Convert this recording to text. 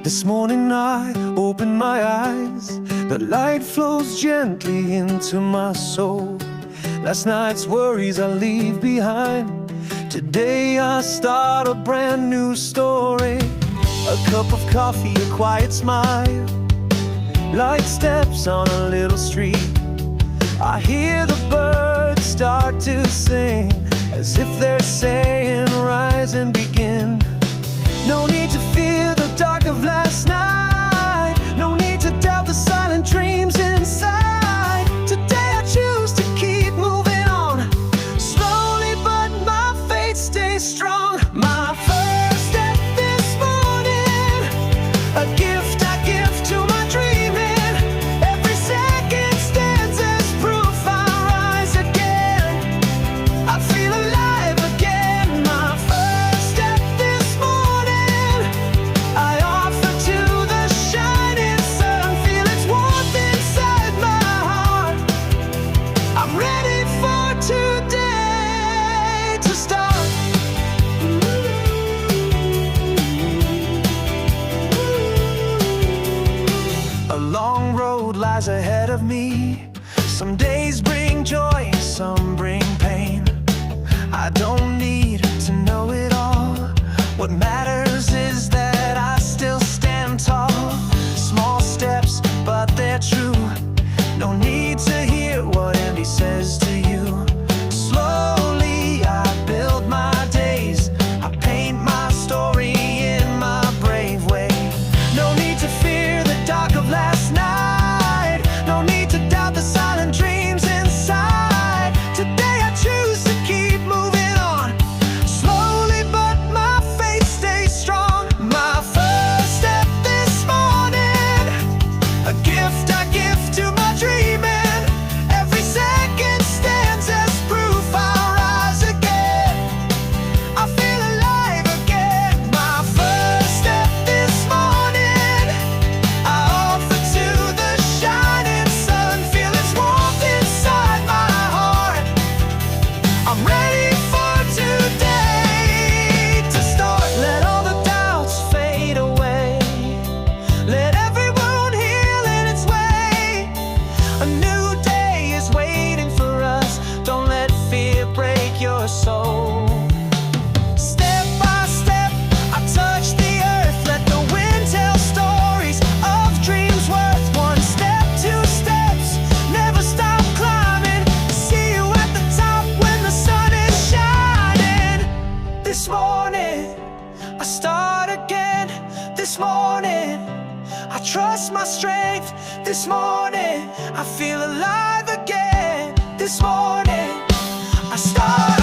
This morning I open my eyes, the light flows gently into my soul. Last night's worries I leave behind. Today I start a brand new story. A cup of coffee, a quiet smile, light steps on a little street. I hear the birds start to sing, as if they're saying, rise and begin. No need to fear the dark of last night, no need to doubt the silent dreams inside. Today I choose to keep moving on, slowly but my faith stays strong. My first step this morning, a gift I give to my dreaming. Every second stands as proof I rise again. I feel alive again. My first step this morning, I offer to the shining sun. Feel its warmth inside my heart. I'm ready for today to start. A long road lies ahead of me. Some days bring joy, some bring pain. I don't need to know it all. What matters is that I still stand tall. Small steps, but they're true. No need to hear what Andy says to you. Slowly I build my days, I paint my story in my brave way. No need to fear the dark of last night, no need to doubt the silent dreams inside. Today I choose to keep moving on, slowly but my faith stays strong. My first step this morning, a gift I give to my dreaming. Every second stands as proof I'll rise again. I feel alive again. My first step this morning, I offer to the shining sun. Feel its warmth inside my heart. I'm ready for today to start. Let all the doubts fade away, let every wound heal in its way. A new day is waiting for us, don't let fear break your soul. Step by step I touch the earth, let the wind tell stories of dreams worth. One step, two steps, never stop climbing. See you at the top when the sun is shining. This morning I start again. This morning I trust my strength. This morning I feel alive again. This morning I start